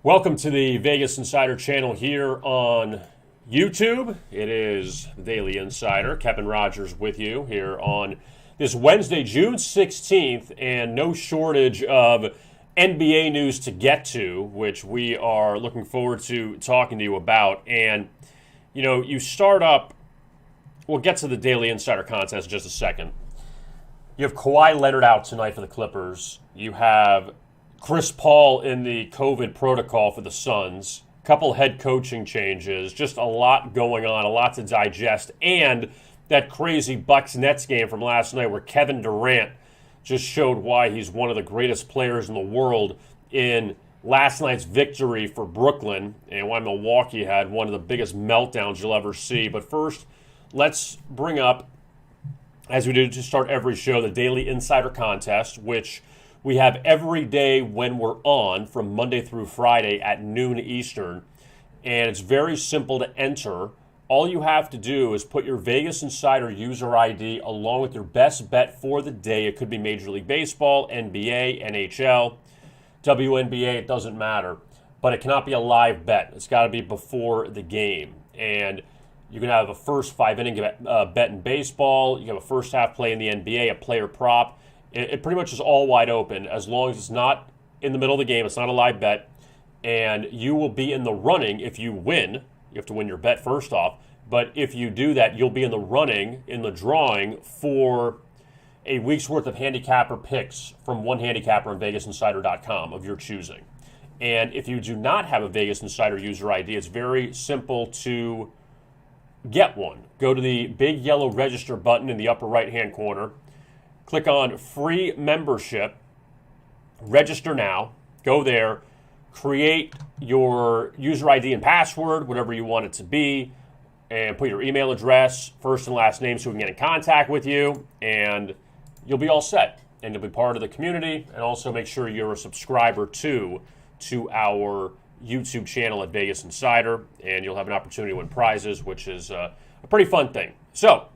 Welcome to the Vegas Insider channel here on YouTube. It is the Daily Insider. Kevin Rogers with you here on this Wednesday, June 16th, and no shortage of NBA news to get to, which we are looking forward to talking to you about. And, you know, you start up, we'll get to the Daily Insider contest in just a second. You have Kawhi Leonard out tonight for the Clippers. You have Chris Paul in the COVID protocol for the Suns. Couple head coaching changes. Just a lot going on, a lot to digest. And that crazy Bucks-Nets game from last night where Kevin Durant just showed why he's one of the greatest players in the world in last night's victory for Brooklyn, and why Milwaukee had one of the biggest meltdowns you'll ever see. But first, let's bring up, as we do to start every show, the Daily Insider contest, which we have every day when we're on from Monday through Friday at noon Eastern. And it's very simple to enter. All you have to do is put your Vegas Insider user ID along with your best bet for the day. It could be Major League Baseball, NBA, NHL, WNBA, it doesn't matter. But it cannot be a live bet. It's got to be before the game. And you can have a first 5-inning bet in baseball. You have a first half play in the NBA, a player prop. It pretty much is all wide open as long as it's not in the middle of the game. It's not a live bet. And you will be in the running if you win. You have to win your bet first off. But if you do that, you'll be in the running, in the drawing for a week's worth of handicapper picks from one handicapper on VegasInsider.com of your choosing. And if you do not have a Vegas Insider user ID, it's very simple to get one. Go to the big yellow register button in the upper right-hand corner. Click on free membership, register now, go there, create your user ID and password, whatever you want it to be, and put your email address, first and last name so we can get in contact with you, and you'll be all set. And you'll be part of the community, and also make sure you're a subscriber to our YouTube channel at Vegas Insider, and you'll have an opportunity to win prizes, which is a pretty fun thing. So,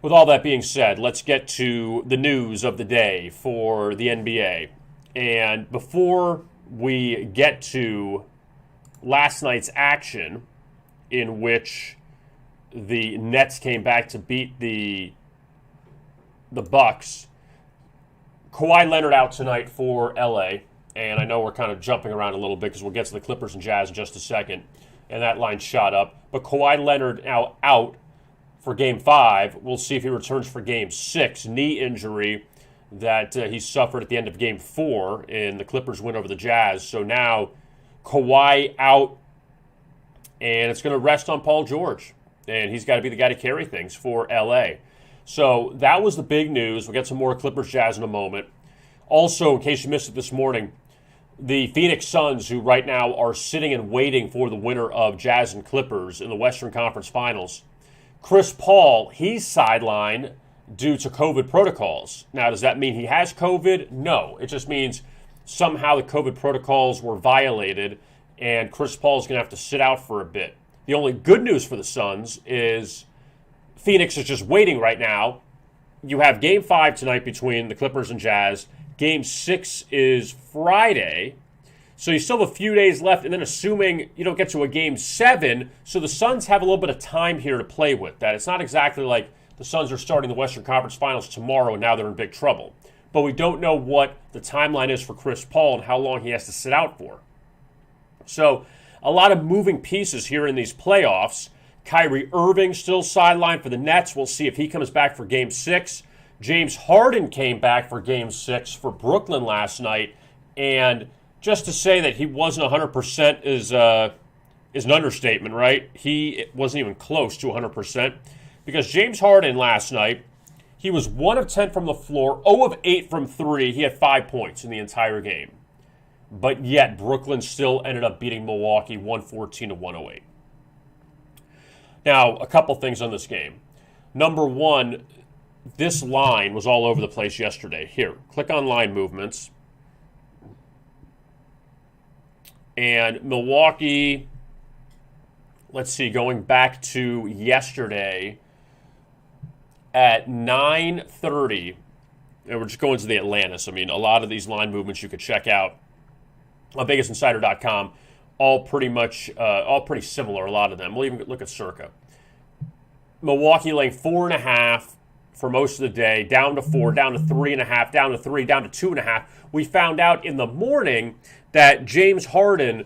with all that being said, let's get to the news of the day for the NBA. And before we get to last night's action, in which the Nets came back to beat the Bucks, Kawhi Leonard out tonight for LA. And I know we're kind of jumping around a little bit because we'll get to the Clippers and Jazz in just a second. And that line shot up. But Kawhi Leonard now out for Game 5. We'll see if he returns for Game 6. Knee injury that he suffered at the end of Game 4 in the Clippers win over the Jazz. So now Kawhi out, and it's going to rest on Paul George. And he's got to be the guy to carry things for LA. So that was the big news. We'll get some more Clippers Jazz in a moment. Also, in case you missed it this morning, the Phoenix Suns, who right now are sitting and waiting for the winner of Jazz and Clippers in the Western Conference Finals, Chris Paul, he's sidelined due to COVID protocols. Now, does that mean he has COVID? No. It just means somehow the COVID protocols were violated, and Chris Paul is going to have to sit out for a bit. The only good news for the Suns is Phoenix is just waiting right now. You have Game 5 tonight between the Clippers and Jazz. Game 6 is Friday. So you still have a few days left, and then assuming you don't get to a Game 7, so the Suns have a little bit of time here to play with. That it's not exactly like the Suns are starting the Western Conference Finals tomorrow and now they're in big trouble. But we don't know what the timeline is for Chris Paul and how long he has to sit out for. So a lot of moving pieces here in these playoffs. Kyrie Irving still sidelined for the Nets. We'll see if he comes back for Game 6. James Harden came back for Game 6 for Brooklyn last night, and just to say that he wasn't 100% is an understatement, right? He wasn't even close to 100% because James Harden last night, he was 1 of 10 from the floor, 0 of 8 from 3. He had 5 points in the entire game. But yet, Brooklyn still ended up beating Milwaukee 114-108. Now, a couple things on this game. Number one, this line was all over the place yesterday. Here, click on line movements. And Milwaukee, let's see, going back to yesterday at 9:30, and we're just going to the Atlantis. I mean, a lot of these line movements you could check out on VegasInsider.com, all pretty similar, a lot of them. We'll even look at Circa. Milwaukee laying 4.5 for most of the day, down to 4, down to 3.5, down to 3, down to 2.5. We found out in the morning that James Harden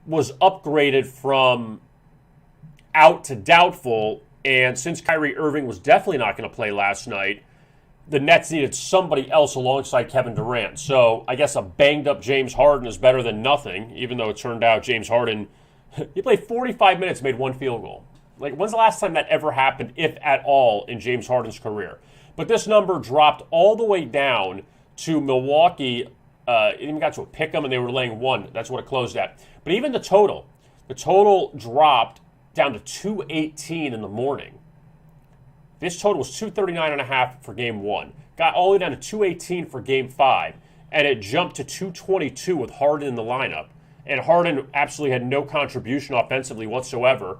was upgraded from out to doubtful, and since Kyrie Irving was definitely not going to play last night, the Nets needed somebody else alongside Kevin Durant. So I guess a banged-up James Harden is better than nothing, even though it turned out James Harden, he played 45 minutes, made 1 field goal. Like, when's the last time that ever happened, if at all, in James Harden's career? But this number dropped all the way down to Milwaukee. It even got to a pick 'em, and they were laying 1. That's what it closed at. But even the total dropped down to 218 in the morning. This total was 239.5 for Game 1. Got all the way down to 218 for Game 5. And it jumped to 222 with Harden in the lineup. And Harden absolutely had no contribution offensively whatsoever.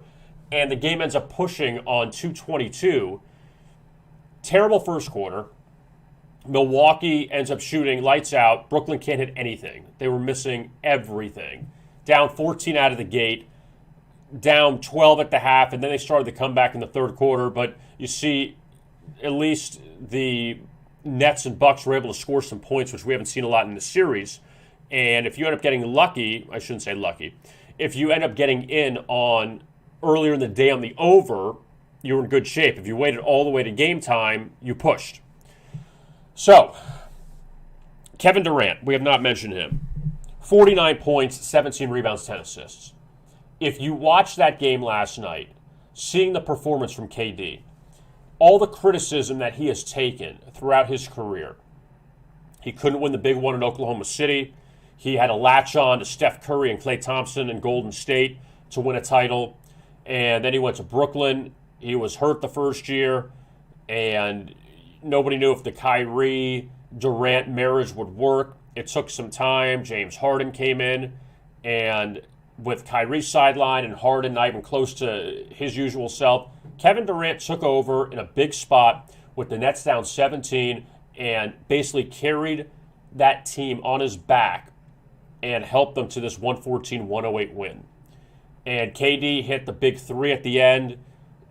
And the game ends up pushing on 222. Terrible first quarter. Milwaukee ends up shooting lights out. Brooklyn can't hit anything. They were missing everything. Down 14 out of the gate. Down 12 at the half, and then they started the comeback in the third quarter. But you see, at least the Nets and Bucks were able to score some points, which we haven't seen a lot in the series. And if you end up getting lucky, I shouldn't say lucky, if you end up getting in on earlier in the day on the over, you're in good shape. If you waited all the way to game time, you pushed. So, Kevin Durant, we have not mentioned him. 49 points, 17 rebounds, 10 assists. If you watched that game last night, seeing the performance from KD, all the criticism that he has taken throughout his career, he couldn't win the big one in Oklahoma City. He had to latch on to Steph Curry and Klay Thompson in Golden State to win a title. And then he went to Brooklyn. He was hurt the first year, and nobody knew if the Kyrie-Durant marriage would work. It took some time. James Harden came in, and with Kyrie sideline and Harden not even close to his usual self, Kevin Durant took over in a big spot with the Nets down 17 and basically carried that team on his back and helped them to this 114-108 win. And KD hit the big 3 at the end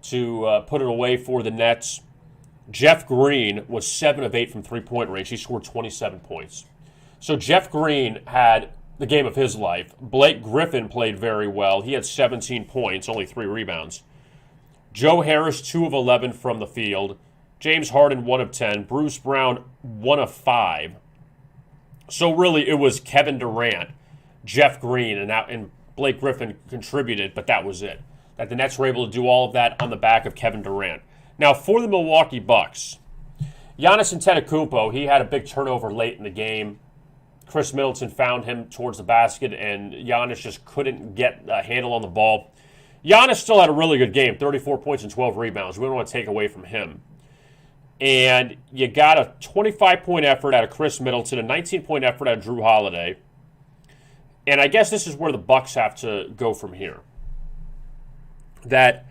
to put it away for the Nets. Jeff Green was 7 of 8 from three-point range. He scored 27 points. So Jeff Green had the game of his life. Blake Griffin played very well. He had 17 points, only 3 rebounds. Joe Harris, 2 of 11 from the field. James Harden, 1 of 10. Bruce Brown, 1 of 5. So really, it was Kevin Durant, Jeff Green, and Blake Griffin contributed, but that was it. That the Nets were able to do all of that on the back of Kevin Durant. Now, for the Milwaukee Bucks, Giannis Antetokounmpo, he had a big turnover late in the game. Chris Middleton found him towards the basket, and Giannis just couldn't get a handle on the ball. Giannis still had a really good game, 34 points and 12 rebounds. We don't want to take away from him. And you got a 25-point effort out of Chris Middleton, a 19-point effort out of Drew Holiday. And I guess this is where the Bucks have to go from here. That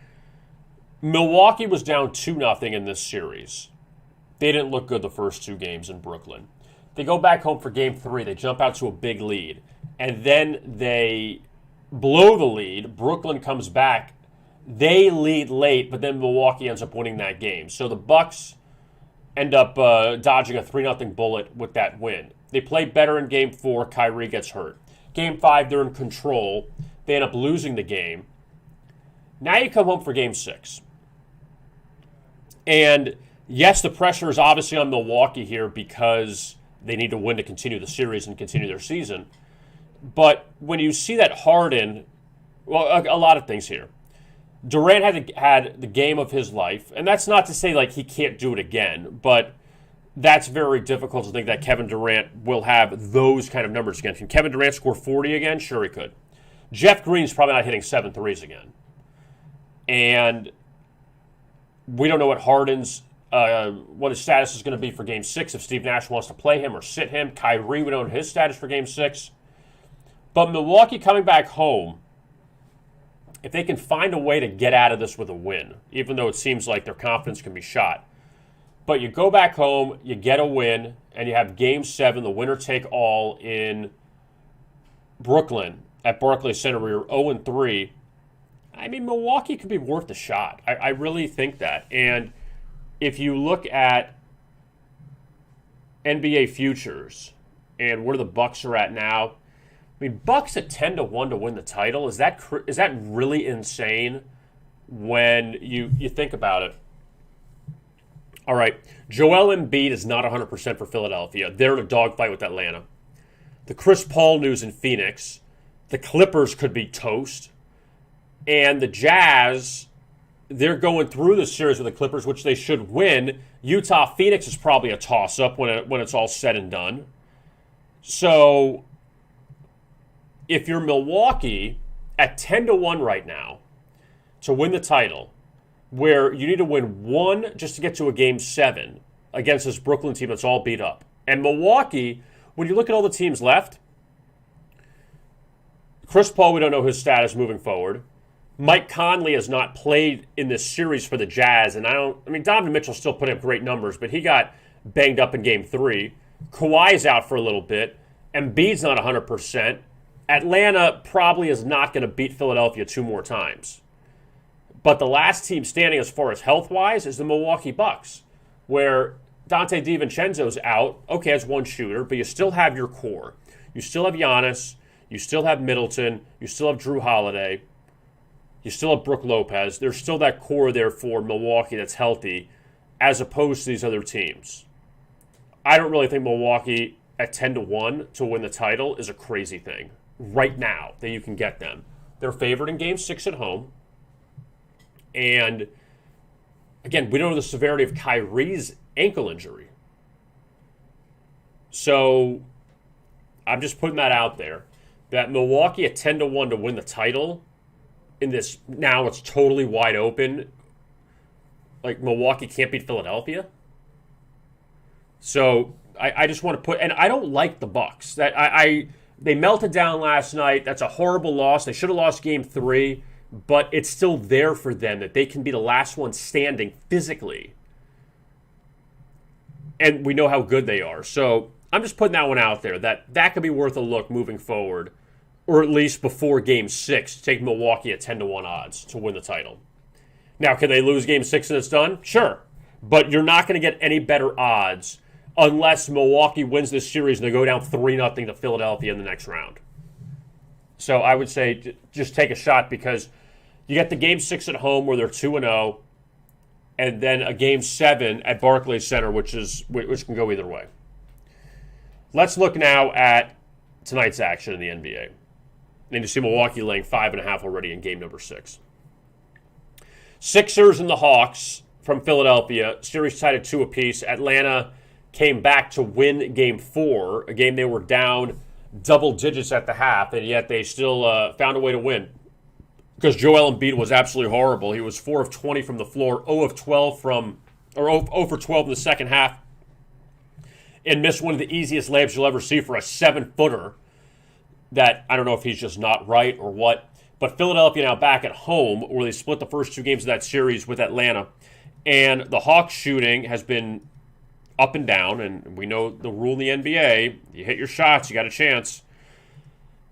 Milwaukee was down 2-0 in this series. They didn't look good the first 2 games in Brooklyn. They go back home for Game 3. They jump out to a big lead. And then they blow the lead. Brooklyn comes back. They lead late, but then Milwaukee ends up winning that game. So the Bucks end up dodging a 3-0 bullet with that win. They play better in Game 4. Kyrie gets hurt. Game 5, they're in control. They end up losing the game. Now you come home for Game 6. And yes, the pressure is obviously on Milwaukee here because they need to win to continue the series and continue their season. But when you see that Harden, well, a lot of things here. Durant had the game of his life, and that's not to say like he can't do it again, but that's very difficult to think that Kevin Durant will have those kind of numbers again. Can Kevin Durant score 40 again? Sure he could. Jeff Green's probably not hitting 7 threes again. And we don't know what Harden's what his status is going to be for Game 6, if Steve Nash wants to play him or sit him. Kyrie, we don't know his status for Game 6. But Milwaukee coming back home, if they can find a way to get out of this with a win, even though it seems like their confidence can be shot. But you go back home, you get a win, and you have Game 7, the winner take all in Brooklyn at Barclays Center, we were 0-3. I mean, Milwaukee could be worth a shot. I really think that. And if you look at NBA futures and where the Bucks are at now, I mean, Bucks at 10-1 to win the title. Is that really insane when you think about it? All right, Joel Embiid is not 100% for Philadelphia. They're in a dogfight with Atlanta. The Chris Paul news in Phoenix. The Clippers could be toast. And the Jazz, they're going through the series with the Clippers, which they should win. Utah-Phoenix is probably a toss-up when it's all said and done. So if you're Milwaukee at 10-1 right now to win the title, where you need to win one just to get to a Game 7 against this Brooklyn team that's all beat up. And Milwaukee, when you look at all the teams left, Chris Paul, we don't know his status moving forward. Mike Conley has not played in this series for the Jazz, and Donovan Mitchell still put up great numbers, but he got banged up in Game 3. Kawhi's out for a little bit. Embiid's not 100%. Atlanta probably is not going to beat Philadelphia 2 more times. But the last team standing as far as health-wise is the Milwaukee Bucks, where Dante DiVincenzo's out. Okay, as one shooter, but you still have your core. You still have Giannis. You still have Middleton. You still have Drew Holiday. You still have Brook Lopez. There's still that core there for Milwaukee that's healthy, as opposed to these other teams. I don't really think Milwaukee at 10-1 to win the title is a crazy thing right now that you can get them. They're favored in Game 6 at home. And, again, we don't know the severity of Kyrie's ankle injury. So I'm just putting that out there, that Milwaukee at 10-1 to win the title in this, now it's totally wide open. Like, Milwaukee can't beat Philadelphia. So I just want to put, and I don't like the Bucks. They melted down last night. That's a horrible loss. They should have lost Game 3, but it's still there for them that they can be the last one standing physically. And we know how good they are. So I'm just putting that one out there, that could be worth a look moving forward, or at least before Game 6, to take Milwaukee at 10-1 odds to win the title. Now, can they lose Game 6 and it's done? Sure. But you're not going to get any better odds unless Milwaukee wins this series and they go down 3-0 to Philadelphia in the next round. So I would say just take a shot, because you get the Game 6 at home where they're 2-0, and then a Game 7 at Barclays Center, which can go either way. Let's look now at tonight's action in the NBA. And you see Milwaukee laying 5.5 already in game number 6. Sixers and the Hawks from Philadelphia, series tied at 2 apiece. Atlanta came back to win Game 4, a game they were down double digits at the half, and yet they still found a way to win. Because Joel Embiid was absolutely horrible. He was 4 of 20 from the floor, 0 for 12 in the second half, and missed one of the easiest layups you'll ever see for a 7-footer. That, I don't know if he's just not right or what. But Philadelphia now back at home, where they split the first 2 games of that series with Atlanta. And the Hawks shooting has been up and down, and we know the rule in the NBA, you hit your shots, you got a chance.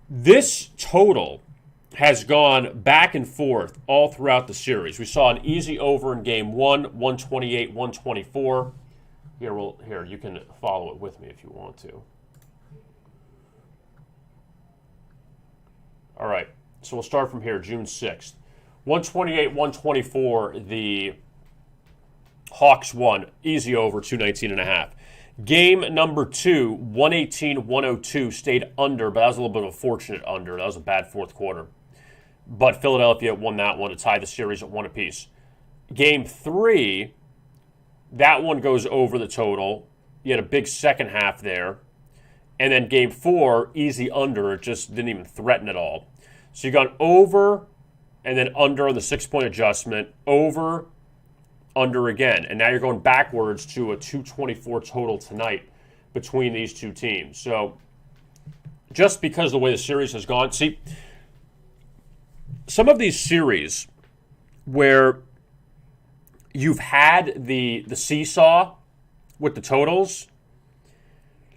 This total has gone back and forth all throughout the series. We saw an easy over in Game 1, 128, 124. Here, you can follow it with me if you want to. All right, so we'll start from here, June 6th. 128, 124, the Hawks won. Easy over, 219.5. Game number 2, 118, 102, stayed under, but that was a little bit of a fortunate under. That was a bad fourth quarter. But Philadelphia won that one to tie the series at 1 apiece. Game 3, that one goes over the total. You had a big second half there. And then Game 4, easy under. It just didn't even threaten at all. So you've gone over and then under on the 6-point adjustment. Over, under again. And now you're going backwards to a 224 total tonight between these two teams. So just because of the way the series has gone. See, some of these series where you've had the seesaw with the totals,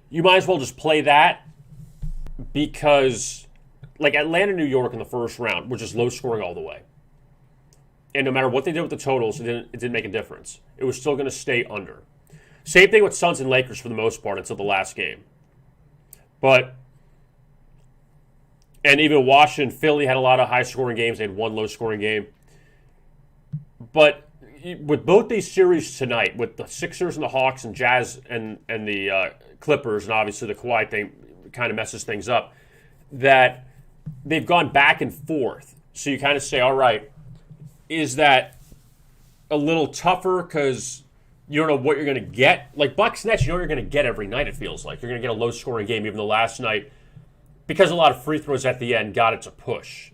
you might as well just play that, because like Atlanta, New York in the first round, was just low scoring all the way. And no matter what they did with the totals, it didn't make a difference. It was still going to stay under. Same thing with Suns and Lakers for the most part until the last game. And even Washington, Philly had a lot of high-scoring games. They had one low-scoring game. But with both these series tonight, with the Sixers and the Hawks and Jazz and the Clippers, and obviously the Kawhi thing kind of messes things up, that they've gone back and forth. So you kind of say, all right, is that a little tougher because you don't know what you're going to get? Like Bucks Nets, you know what you're going to get every night, it feels like. You're going to get a low-scoring game, even the last night, because a lot of free throws at the end got it to push.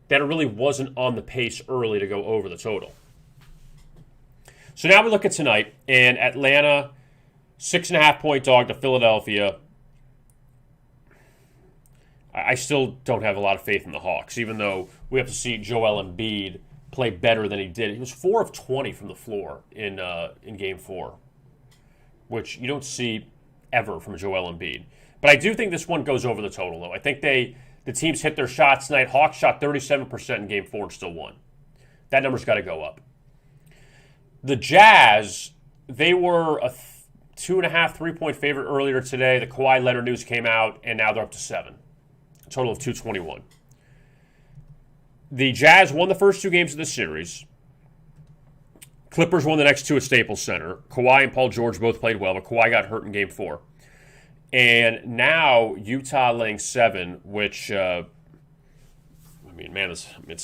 That it really wasn't on the pace early to go over the total. So now we look at tonight, and Atlanta, 6.5-point dog to Philadelphia. I still don't have a lot of faith in the Hawks, even though we have to see Joel Embiid play better than he did. He was 4 of 20 from the floor in Game 4, which you don't see ever from Joel Embiid. But I do think this one goes over the total, though. I think the teams hit their shots tonight. Hawks shot 37% in Game 4 and still won. That number's got to go up. The Jazz, they were a 2.5, 3-point favorite earlier today. The Kawhi Leonard news came out, and now they're up to 7. A total of 221. The Jazz won the first 2 games of the series. Clippers won the next 2 at Staples Center. Kawhi and Paul George both played well, but Kawhi got hurt in Game 4. And now Utah laying 7, which, it's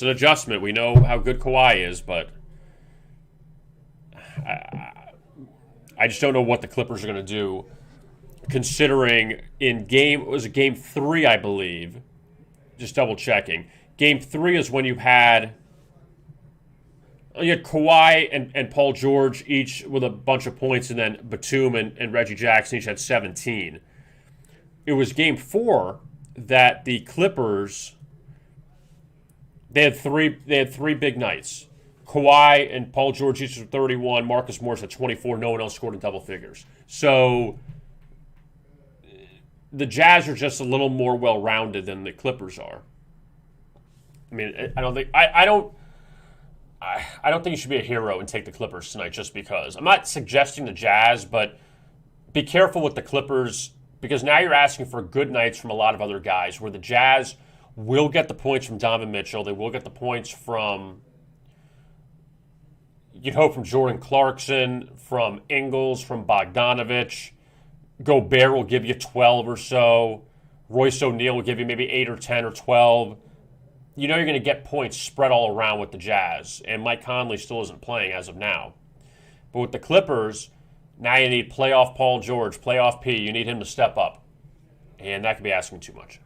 an adjustment. We know how good Kawhi is, but I just don't know what the Clippers are going to do, considering it was Game 3, I believe, just double-checking. Game 3 is when you had Kawhi and Paul George each with a bunch of points, and then Batum and Reggie Jackson each had 17. It was Game 4 that the Clippers, they had three big nights. Kawhi and Paul George each with 31. Marcus Morris at 24. No one else scored in double figures. So the Jazz are just a little more well-rounded than the Clippers are. I mean, I don't think you should be a hero and take the Clippers tonight just because. I'm not suggesting the Jazz, but be careful with the Clippers because now you're asking for good nights from a lot of other guys, where the Jazz will get the points from Donovan Mitchell. They will get the points from, you'd hope, from Jordan Clarkson, from Ingles, from Bogdanovich. Gobert will give you 12 or so. Royce O'Neal will give you maybe 8 or 10 or 12. You know you're going to get points spread all around with the Jazz, and Mike Conley still isn't playing as of now. But with the Clippers, now you need playoff Paul George, playoff P. You need him to step up, and that could be asking too much.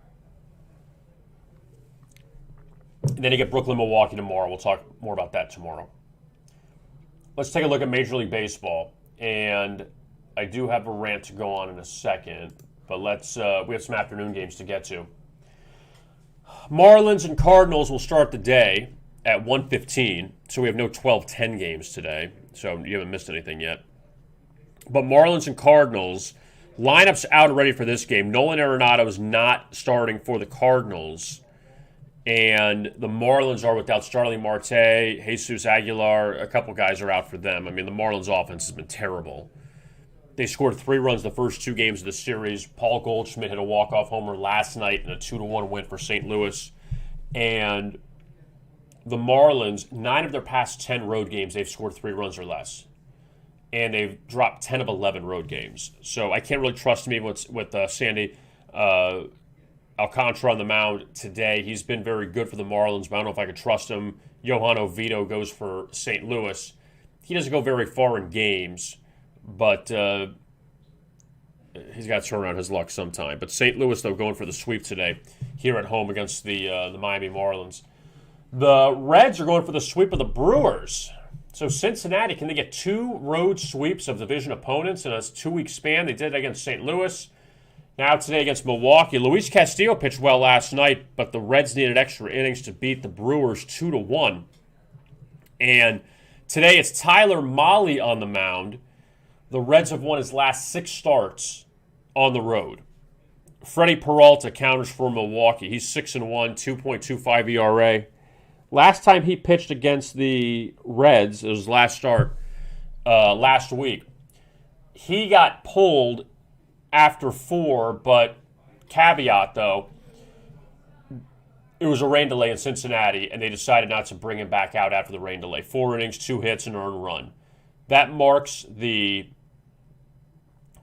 And then you get Brooklyn, Milwaukee tomorrow. We'll talk more about that tomorrow. Let's take a look at Major League Baseball, and I do have a rant to go on in a second, but we have some afternoon games to get to. Marlins and Cardinals will start the day at 1:15, so we have no 12:10 games today, so you haven't missed anything yet. But Marlins and Cardinals, lineups out ready for this game. Nolan Arenado is not starting for the Cardinals, and the Marlins are without Starling Marte, Jesus Aguilar. A couple guys are out for them. I mean, the Marlins offense has been terrible. They scored 3 runs the first 2 games of the series. Paul Goldschmidt hit a walk-off homer last night in a 2-1 win for St. Louis. And the Marlins, 9 of their past 10 road games, they've scored 3 runs or less. And they've dropped 10 of 11 road games. So I can't really trust him even with Sandy Alcantara on the mound today. He's been very good for the Marlins, but I don't know if I could trust him. Johan Oviedo goes for St. Louis. He doesn't go very far in games, but he's got to turn around his luck sometime. But St. Louis, though, going for the sweep today here at home against the Miami Marlins. The Reds are going for the sweep of the Brewers. So Cincinnati, can they get 2 road sweeps of division opponents in a 2-week span? They did it against St. Louis. Now today against Milwaukee. Luis Castillo pitched well last night, but the Reds needed extra innings to beat the Brewers 2-1. And today it's Tyler Mahle on the mound. The Reds have won his last 6 starts on the road. Freddie Peralta counters for Milwaukee. He's 6-1, 2.25 ERA. Last time he pitched against the Reds, it was last week, he got pulled after 4, but caveat though, it was a rain delay in Cincinnati, and they decided not to bring him back out after the rain delay. 4 innings, 2 hits, and an earned run. That marks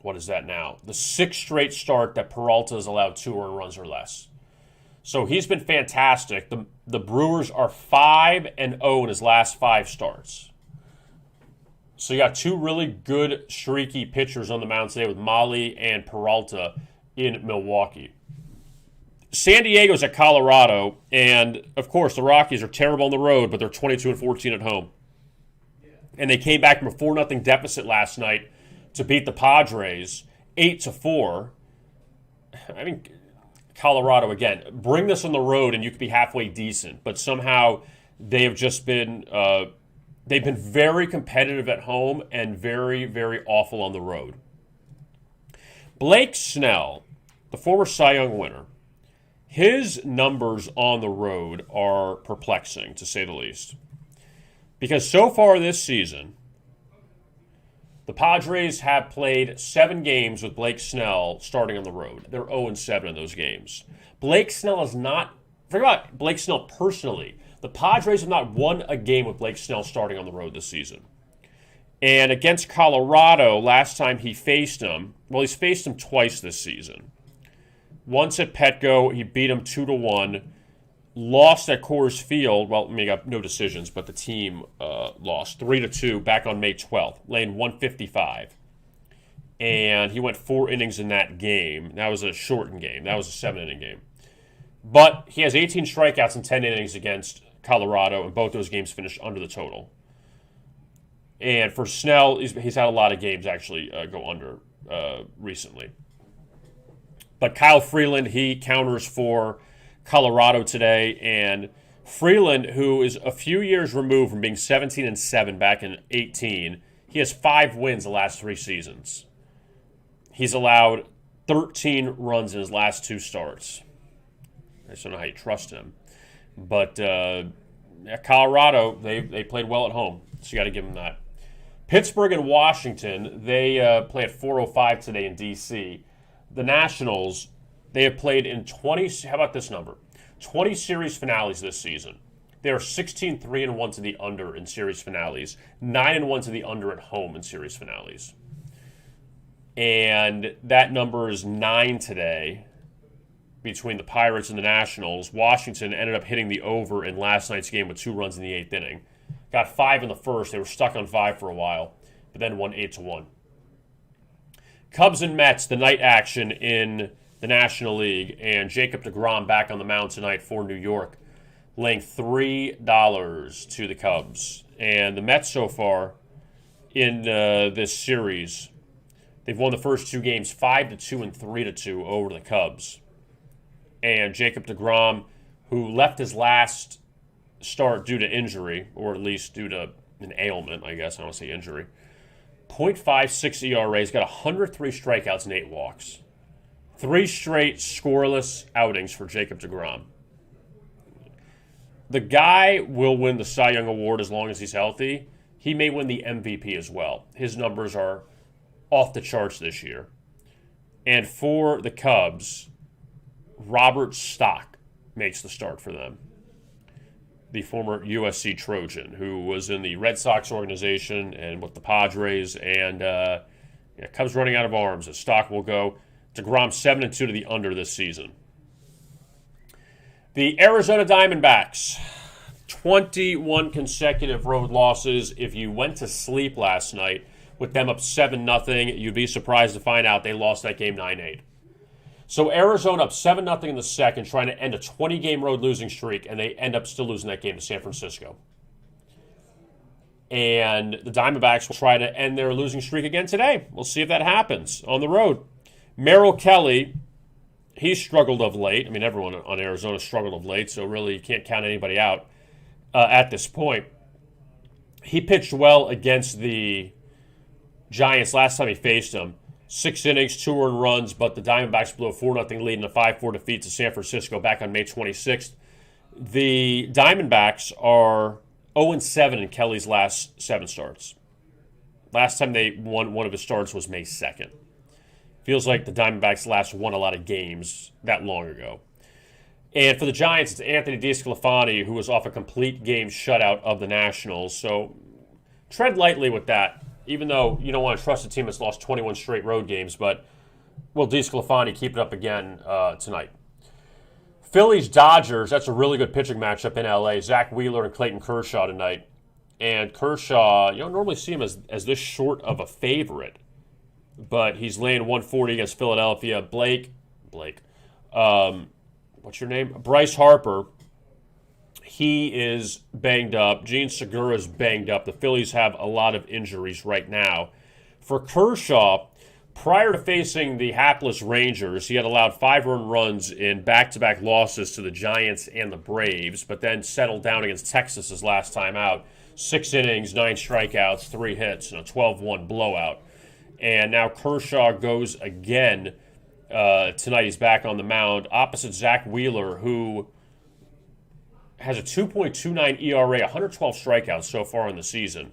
what is that now? The 6th straight start that Peralta has allowed 2 earned runs or less. So he's been fantastic. The Brewers are 5-0 in his last 5 starts. So you got 2 really good, streaky pitchers on the mound today with Molly and Peralta in Milwaukee. San Diego's at Colorado, and of course the Rockies are terrible on the road, but they're 22-14 at home. And they came back from a 4-0 deficit last night to beat the Padres 8-4. I mean, Colorado again, bring this on the road and you could be halfway decent, but somehow they have just been they've been very competitive at home and very, very awful on the road. Blake Snell, the former Cy Young winner, his numbers on the road are perplexing, to say the least. Because so far this season, the Padres have played 7 games with Blake Snell starting on the road. They're 0-7 in those games. Blake Snell is not, forget about Blake Snell personally. The Padres have not won a game with Blake Snell starting on the road this season. And against Colorado, last time he faced him, well, he's faced him twice this season. Once at Petco, he beat him 2-1. Lost at Coors Field. Well, I mean, got no decisions, but the team lost 3-2 back on May 12th, laying 155. And he went 4 innings in that game. That was a shortened game. That was a 7-inning game. But he has 18 strikeouts in 10 innings against Colorado, and both those games finished under the total. And for Snell, he's had a lot of games actually go under recently. But Kyle Freeland, he counters for Colorado today, and Freeland, who is a few years removed from being 17-7 back in 18, he has 5 wins the last 3 seasons. He's allowed 13 runs in his last 2 starts. I just don't know how you trust him. But Colorado, they played well at home, so you got to give them that. Pittsburgh and Washington, they play at 4:05 today in D.C. The Nationals, they have played in 20, how about this number? 20 series finales this season. They are 16-3-1 to the under in series finales, 9-1 to the under at home in series finales. And that number is 9 today between the Pirates and the Nationals. Washington ended up hitting the over in last night's game with 2 runs in the 8th inning. Got 5 in the first. They were stuck on 5 for a while, but then won 8-1. Cubs and Mets, the night action in the National League, and Jacob deGrom back on the mound tonight for New York, laying $3 to the Cubs. And the Mets so far in this series, they've won the first 2 games 5-2 and 3-2 over the Cubs. And Jacob deGrom, who left his last start due to injury, or at least due to an ailment, I guess, I don't want to say injury, 0.56 ERA. He's got 103 strikeouts and 8 walks. 3 straight scoreless outings for Jacob deGrom. The guy will win the Cy Young Award as long as he's healthy. He may win the MVP as well. His numbers are off the charts this year. And for the Cubs, Robert Stock makes the start for them. The former USC Trojan, who was in the Red Sox organization and with the Padres, and Cubs running out of arms. As Stock will go. deGrom 7-2 to the under this season. The Arizona Diamondbacks, 21 consecutive road losses. If you went to sleep last night with them up 7-0, you'd be surprised to find out they lost that game 9-8. So Arizona up 7-0 in the second, trying to end a 20-game road losing streak, and they end up still losing that game to San Francisco. And the Diamondbacks will try to end their losing streak again today. We'll see if that happens on the road. Merrill Kelly, he's struggled of late. I mean, everyone on Arizona struggled of late, so really you can't count anybody out at this point. He pitched well against the Giants last time he faced them. 6 innings, 2 earned runs, but the Diamondbacks blew a 4-0 lead in a 5-4 defeat to San Francisco back on May 26th. The Diamondbacks are 0-7 in Kelly's last 7 starts. Last time they won one of his starts was May 2nd. Feels like the Diamondbacks last won a lot of games that long ago. And for the Giants, it's Anthony DeSclafani, who was off a complete game shutout of the Nationals. So tread lightly with that, even though you don't want to trust a team that's lost 21 straight road games. But will DeSclafani keep it up again tonight? Phillies-Dodgers, that's a really good pitching matchup in L.A. Zach Wheeler and Clayton Kershaw tonight. And Kershaw, you don't normally see him as this short of a favorite. But he's laying 140 against Philadelphia. What's your name? Bryce Harper, he is banged up. Gene Segura's banged up. The Phillies have a lot of injuries right now. For Kershaw, prior to facing the hapless Rangers, he had allowed 5 earned runs in back-to-back losses to the Giants and the Braves, but then settled down against Texas his last time out. 6 innings, 9 strikeouts, 3 hits, and a 12-1 blowout. And now Kershaw goes again. Tonight he's back on the mound opposite Zach Wheeler, who has a 2.29 ERA, 112 strikeouts so far in the season.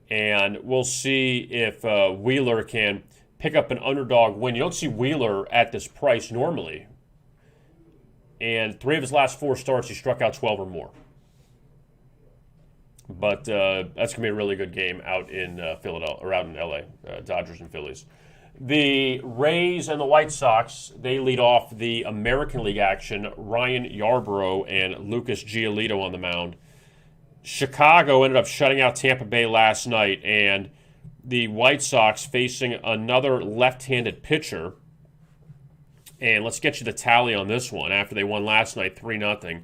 And we'll see if Wheeler can pick up an underdog win. You don't see Wheeler at this price normally. And 3 of his last 4 starts, he struck out 12 or more. But that's going to be a really good game out in Philadelphia, or out in L.A., Dodgers and Phillies. The Rays and the White Sox, they lead off the American League action. Ryan Yarbrough and Lucas Giolito on the mound. Chicago ended up shutting out Tampa Bay last night, and the White Sox facing another left-handed pitcher. And let's get you the tally on this one after they won last night 3-0.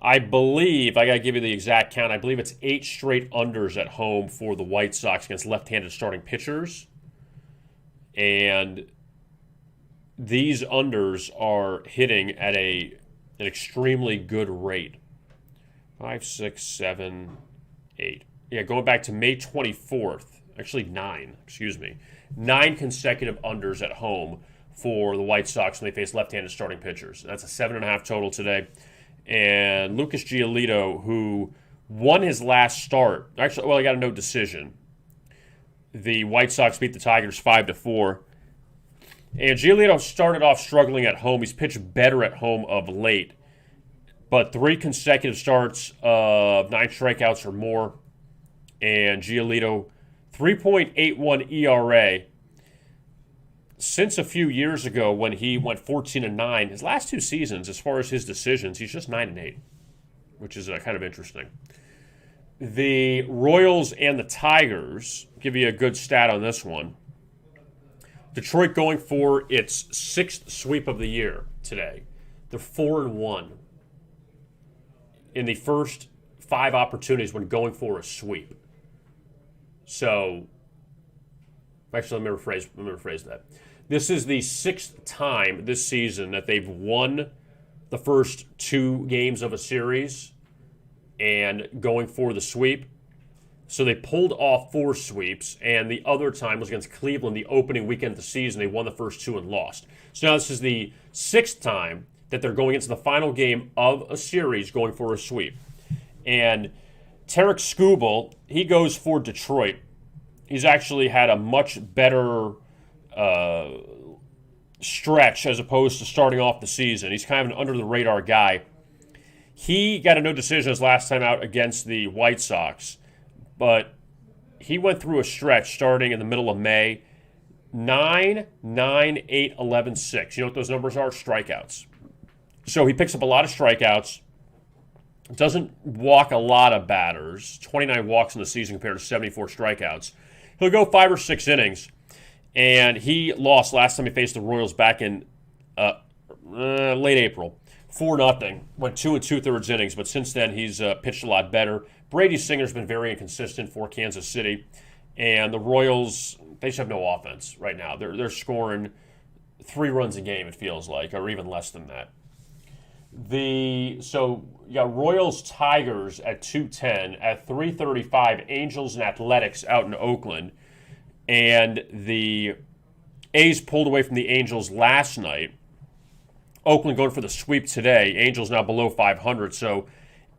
I believe, I got to give you the exact count, I believe it's 8 straight unders at home for the White Sox against left-handed starting pitchers. And these unders are hitting at an extremely good rate. 5, 6, 7, 8. Yeah, going back to May 24th. Actually 9, 9 consecutive unders at home for the White Sox when they face left-handed starting pitchers. That's a 7.5 total today. And Lucas Giolito, who won his last start. Actually, well, he got a no decision. The White Sox beat the Tigers 5-4. And Giolito started off struggling at home. He's pitched better at home of late. But 3 consecutive starts of 9 strikeouts or more. And Giolito, 3.81 ERA. Since a few years ago when he went 14-9, his last 2 seasons, as far as his decisions, he's just 9-8, which is kind of interesting. The Royals and the Tigers, give you a good stat on this one. Detroit going for its 6th sweep of the year today. They're 4-1 in the first 5 opportunities when going for a sweep. So, actually, let me rephrase that. This is the 6th time this season that they've won the first 2 games of a series and going for the sweep. So they pulled off 4 sweeps, and the other time was against Cleveland the opening weekend of the season. They won the first 2 and lost. So now this is the 6th time that they're going into the final game of a series going for a sweep. And Tarek Skubal, he goes for Detroit. He's actually had a much better stretch as opposed to starting off the season. He's kind of an under-the-radar guy. He got a no decision his last time out against the White Sox, but he went through a stretch starting in the middle of May. 9, 9, 8, 11, 6. You know what those numbers are? Strikeouts. So he picks up a lot of strikeouts. Doesn't walk a lot of batters. 29 walks in the season compared to 74 strikeouts. He'll go 5 or 6 innings. And he lost last time he faced the Royals back in late April. 4-0. Went 2 2/3 innings, but since then he's pitched a lot better. Brady Singer's been very inconsistent for Kansas City. And the Royals, they just have no offense right now. They're scoring 3 runs a game, it feels like, or even less than that. So you got Royals Tigers at 210, at 335 Angels and Athletics out in Oakland, and the A's pulled away from the Angels last night. Oakland going for the sweep today. Angels now below 500, so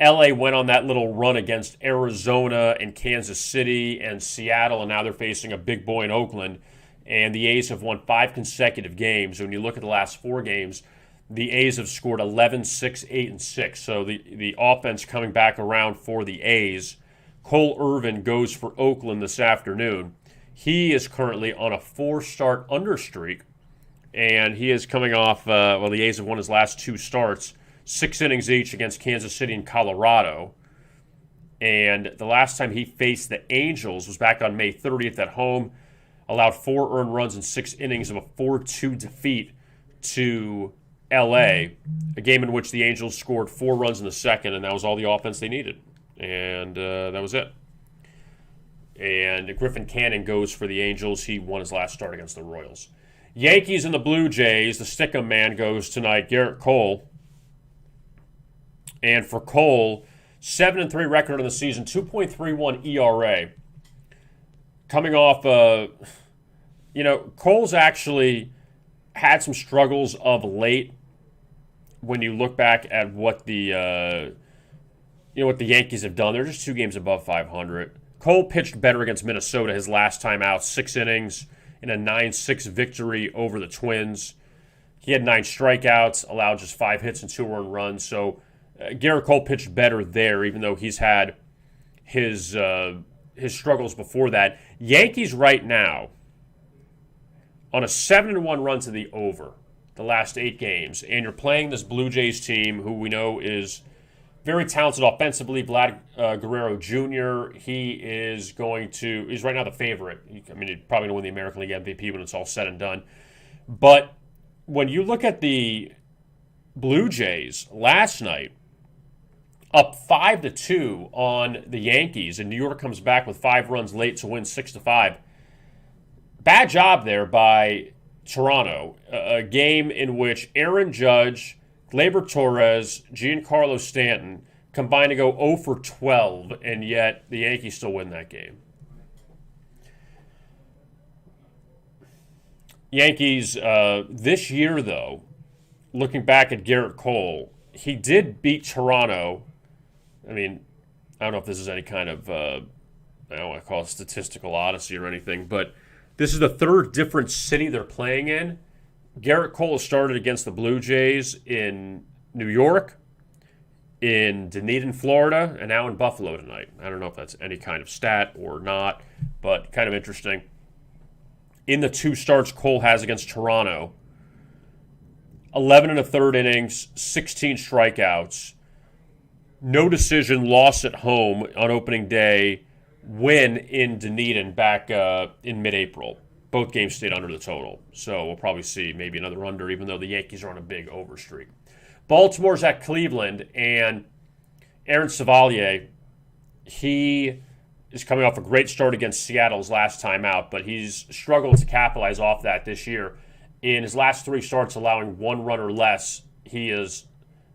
LA went on that little run against Arizona and Kansas City and Seattle, and now they're facing a big boy in Oakland. And the A's have won 5 consecutive games. When you look at the last 4 games, the A's have scored 11, 6, 8, and 6. So the offense coming back around for the A's. Cole Irvin goes for Oakland this afternoon. He is currently on a 4-start under streak, and he is coming off, the A's have won his last 2 starts, 6 innings each against Kansas City and Colorado. And the last time he faced the Angels was back on May 30th at home, allowed 4 earned runs in 6 innings of a 4-2 defeat to LA, a game in which the Angels scored 4 runs in the second, and that was all the offense they needed. And that was it. And Griffin Canning goes for the Angels. He won his last start against the Royals. Yankees and the Blue Jays, the Stickum man goes tonight, Garrett Cole. And for Cole, 7-3 record in the season, 2.31 ERA. Coming off, Cole's actually had some struggles of late when you look back at what the Yankees have done. They're just 2 games above 500. Cole pitched better against Minnesota his last time out, 6 innings in a 9-6 victory over the Twins. He had 9 strikeouts, allowed just 5 hits and 2 earned runs. So Garrett Cole pitched better there, even though he's had his struggles before that. Yankees right now on a 7-1 run to the over the last 8 games, and you're playing this Blue Jays team who we know is very talented offensively. Vlad Guerrero Jr., he's right now the favorite. He's probably going to win the American League MVP when it's all said and done. But when you look at the Blue Jays last night, up 5-2 on the Yankees, and New York comes back with 5 runs late to win 6-5. Bad job there by Toronto. A game in which Aaron Judge, Gleyber Torres, Giancarlo Stanton combined to go 0 for 12, and yet the Yankees still win that game. Yankees, this year, though, looking back at Garrett Cole, he did beat Toronto. I don't know if this is any kind of, I don't want to call it statistical odyssey or anything, but this is the 3rd different city they're playing in. Garrett Cole started against the Blue Jays in New York, in Dunedin, Florida, and now in Buffalo tonight. I don't know if that's any kind of stat or not, but kind of interesting. In the 2 starts Cole has against Toronto, 11 1/3 innings, 16 strikeouts, no decision, loss at home on opening day, win in Dunedin back in mid-April. Both games stayed under the total. So we'll probably see maybe another under, even though the Yankees are on a big over streak. Baltimore's at Cleveland, and Aaron Savalier, he is coming off a great start against Seattle's last time out, but he's struggled to capitalize off that this year. In his last 3 starts, allowing 1 run or less, he has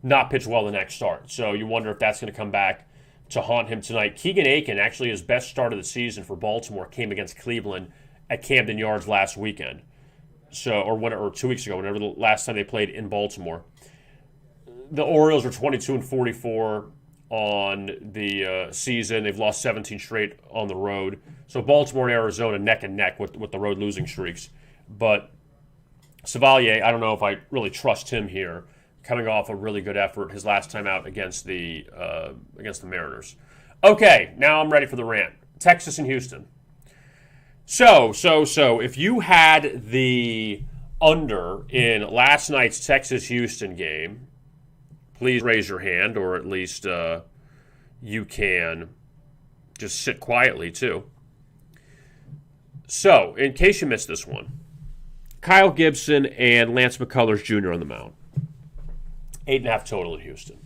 not pitched well the next start. So you wonder if that's going to come back to haunt him tonight. Keegan Aiken, actually his best start of the season for Baltimore, came against Cleveland at Camden Yards last weekend. Or 2 weeks ago, whenever the last time they played in Baltimore. The Orioles are 22-44 on the season. They've lost 17 straight on the road. So Baltimore and Arizona neck and neck with the road losing streaks. But Savalier, I don't know if I really trust him here, coming off a really good effort his last time out against the Mariners. Okay, now I'm ready for the rant. Texas and Houston. So if you had the under in last night's Texas-Houston game, please raise your hand, or at least you can just sit quietly too. So, in case you missed this one, Kyle Gibson and Lance McCullers Jr. on the mound. 8.5 total in Houston.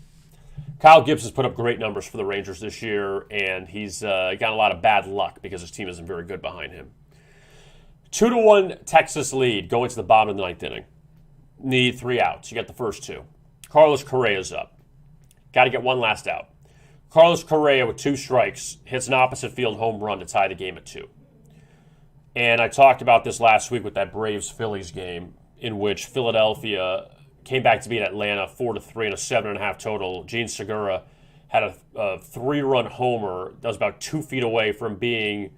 Kyle Gibson's put up great numbers for the Rangers this year, and he's got a lot of bad luck because his team isn't very good behind him. 2-1 Texas lead going to the bottom of the 9th inning. Need 3 outs. You got the first 2. Carlos Correa's up. Got to get 1 last out. Carlos Correa with 2 strikes hits an opposite field home run to tie the game at 2. And I talked about this last week with that Braves-Phillies game in which Philadelphia came back to beat Atlanta 4-3 and a 7.5 total. Gene Segura had a 3-run homer that was about 2 feet away from being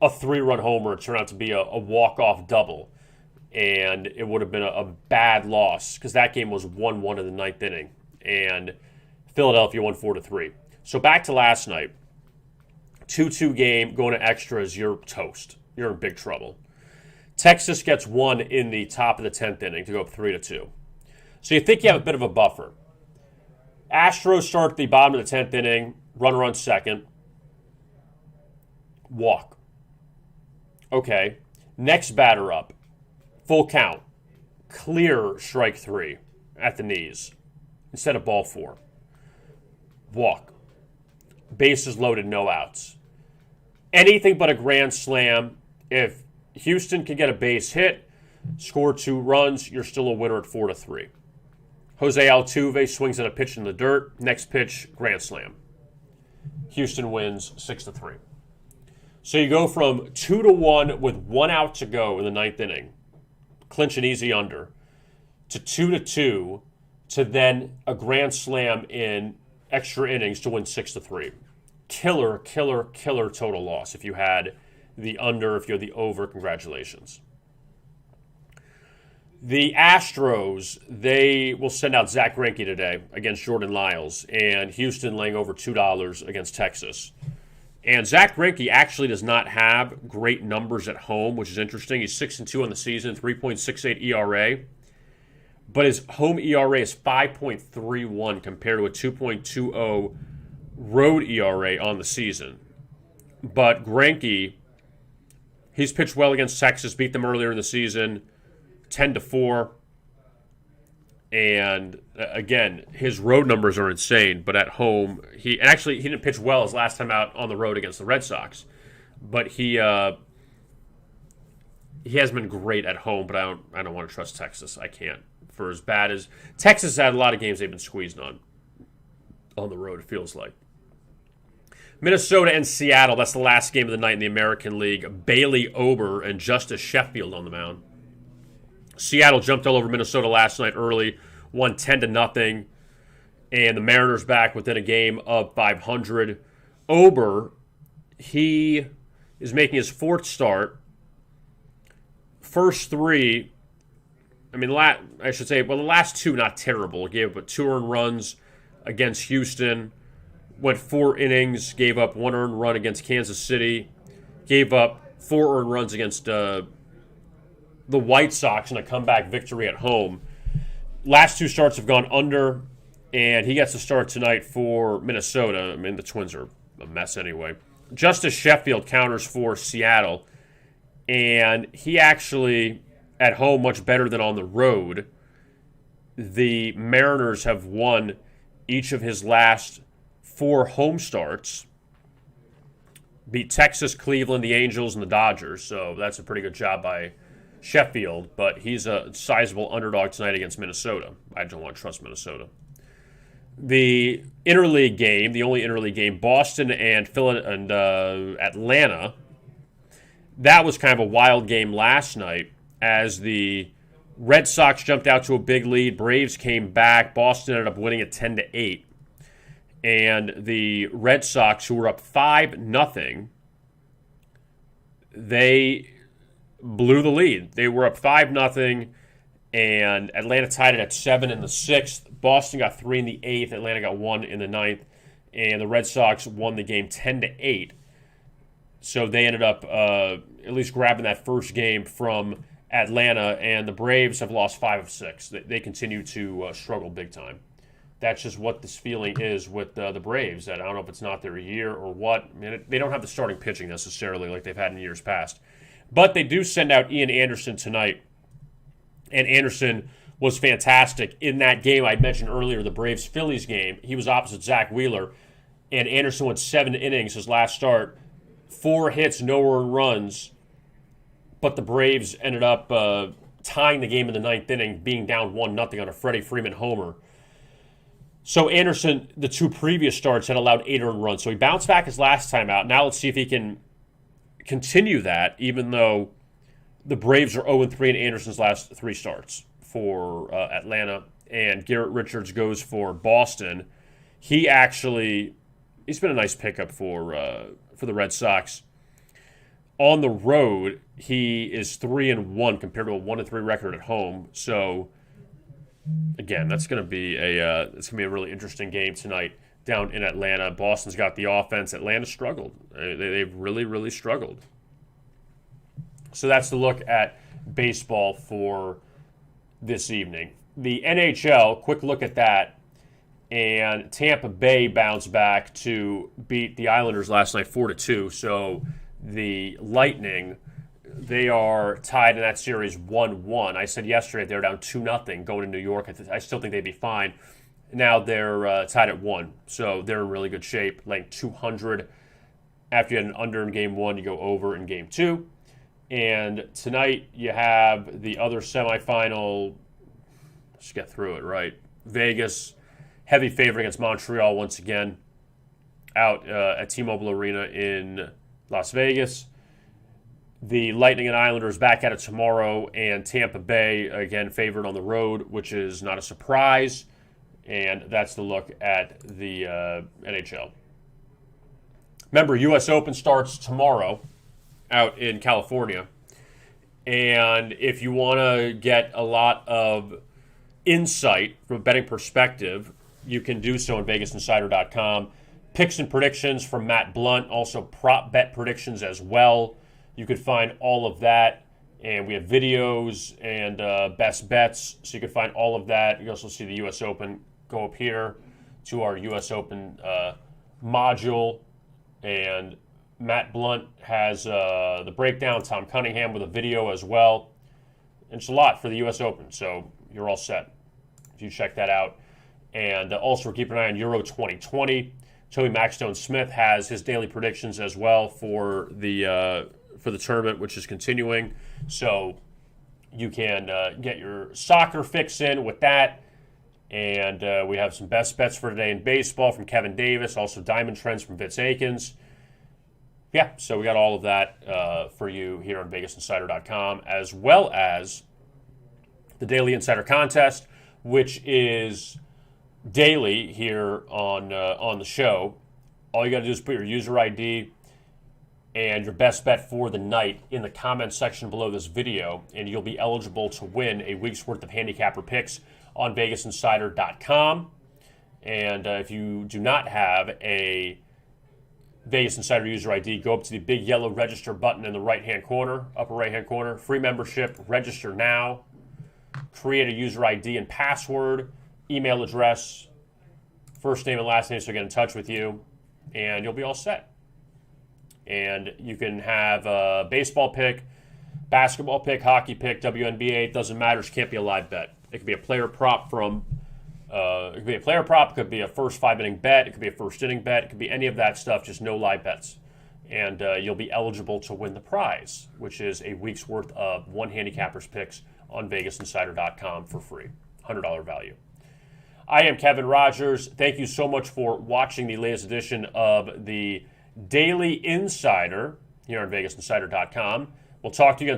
a 3-run homer. It turned out to be a walk-off double. And it would have been a bad loss because that game was 1-1 in the ninth inning. And Philadelphia won 4-3. So back to last night. 2-2 game, going to extras, you're toast. You're in big trouble. Texas gets one in the top of the 10th inning to go up 3-2. So you think you have a bit of a buffer. Astros start at the bottom of the 10th inning, runner on second, walk. Okay, next batter up, full count, clear strike 3 at the knees instead of ball 4. Walk. Bases loaded, no outs. Anything but a grand slam. If Houston can get a base hit, score 2 runs, you're still a winner at 4-3. Jose Altuve swings at a pitch in the dirt. Next pitch, grand slam. Houston wins 6-3. So you go from 2-1 with 1 out to go in the ninth inning, clinch an easy under, to 2-2, to then a grand slam in extra innings to win 6-3. Killer total loss. If you had the under, if you had the over, congratulations. The Astros, they will send out Zach Greinke today against Jordan Lyles, and Houston laying over $2 against Texas. And Zach Greinke actually does not have great numbers at home, which is interesting. He's 6-2 on the season, 3.68 ERA. But his home ERA is 5.31 compared to a 2.20 road ERA on the season. But Greinke, he's pitched well against Texas, beat them earlier in the season, 10-4. And again, his road numbers are insane, but at home, he didn't pitch well his last time out on the road against the Red Sox. But he has been great at home, but I don't want to trust Texas. I can't. For as bad as Texas had a lot of games they've been squeezed on the road, it feels like. Minnesota and Seattle, that's the last game of the night in the American League. Bailey Ober and Justice Sheffield on the mound. Seattle jumped all over Minnesota last night early, won 10-0, and the Mariners back within a game of 500. Ober, he is making his 4th start. First 3, the last 2 not terrible. Gave up 2 earned runs against Houston, went 4 innings, gave up 1 earned run against Kansas City, gave up 4 earned runs against the White Sox in a comeback victory at home. Last 2 starts have gone under, and he gets to start tonight for Minnesota. The Twins are a mess anyway. Justice Sheffield counters for Seattle, and he actually, at home, much better than on the road. The Mariners have won each of his last 4 home starts. Beat Texas, Cleveland, the Angels, and the Dodgers, so that's a pretty good job by Sheffield, but he's a sizable underdog tonight against Minnesota. I don't want to trust Minnesota. The interleague game, the only interleague game, Boston and Atlanta, that was kind of a wild game last night as the Red Sox jumped out to a big lead. Braves came back. Boston ended up winning at 10-8. And the Red Sox, who were up 5-0, they blew the lead. They were up 5-0, and Atlanta tied it at 7 in the 6th. Boston got 3 in the 8th. Atlanta got 1 in the 9th. And the Red Sox won the game 10-8. So they ended up at least grabbing that first game from Atlanta, and the Braves have lost 5 of 6. They continue to struggle big time. That's just what this feeling is with the Braves. I don't know if it's not their year or what. They don't have the starting pitching necessarily like they've had in years past. But they do send out Ian Anderson tonight, and Anderson was fantastic in that game I mentioned earlier, the Braves-Phillies game. He was opposite Zach Wheeler, and Anderson went 7 innings his last start, 4 hits, no earned runs, but the Braves ended up tying the game in the 9th inning, being down 1-0 on a Freddie Freeman homer. So Anderson, the 2 previous starts, had allowed 8 earned runs, so he bounced back his last time out. Now let's see if he can continue that, even though the Braves are 0-3 in Anderson's last 3 starts for Atlanta, and Garrett Richards goes for Boston. He's been a nice pickup for the Red Sox. On the road, he is 3-1 compared to a 1-3 record at home. So, again, that's going to be a really interesting game tonight down in Atlanta. Boston's got the offense. Atlanta struggled. They've really, really struggled. So that's the look at baseball for this evening. The NHL, quick look at that. And Tampa Bay bounced back to beat the Islanders last night 4-2. So the Lightning, they are tied in that series 1-1. I said yesterday they were down 2-0 going to New York. I still think they'd be fine. Now they're tied at 1. So they're in really good shape, laying 200. After you had an under in Game 1, you go over in Game 2. And tonight you have the other semifinal. Let's get through it, right? Vegas, heavy favorite against Montreal once again, out at T-Mobile Arena in Las Vegas. The Lightning and Islanders back at it tomorrow, and Tampa Bay, again, favored on the road, which is not a surprise. And that's the look at the NHL. Remember, U.S. Open starts tomorrow out in California. And if you want to get a lot of insight from a betting perspective, you can do so on VegasInsider.com. Picks and predictions from Matt Blunt, also prop bet predictions as well. You could find all of that, and we have videos and best bets, so you can find all of that. You can also see the U.S. Open. Go up here to our U.S. Open module, and Matt Blunt has the breakdown, Tom Cunningham with a video as well. And it's a lot for the U.S. Open, so you're all set if you check that out. And also, we're keeping an eye on Euro 2020. Toby Maxstone-Smith has his daily predictions as well for the tournament, which is continuing. So you can get your soccer fix in with that. And we have some best bets for today in baseball from Kevin Davis, also Diamond Trends from Vince Akins. Yeah, so we got all of that for you here on VegasInsider.com, as well as the Daily Insider Contest, which is daily here on the show. All you got to do is put your user ID and your best bet for the night in the comments section below this video, and you'll be eligible to win a week's worth of handicapper picks on VegasInsider.com. And if you do not have a Vegas Insider user ID, go up to the big yellow register button in the right-hand corner, upper right-hand corner, free membership, register now, create a user ID and password, email address, first name and last name so I get in touch with you, and you'll be all set. And you can have a baseball pick, basketball pick, hockey pick, WNBA, it doesn't matter, it can't be a live bet. It could be a player prop it could be a first 5-inning bet, it could be a first inning bet, it could be any of that stuff, just no live bets. And you'll be eligible to win the prize, which is a week's worth of one handicapper's picks on VegasInsider.com for free. $100 value. I am Kevin Rogers. Thank you so much for watching the latest edition of the Daily Insider here on VegasInsider.com. We'll talk to you again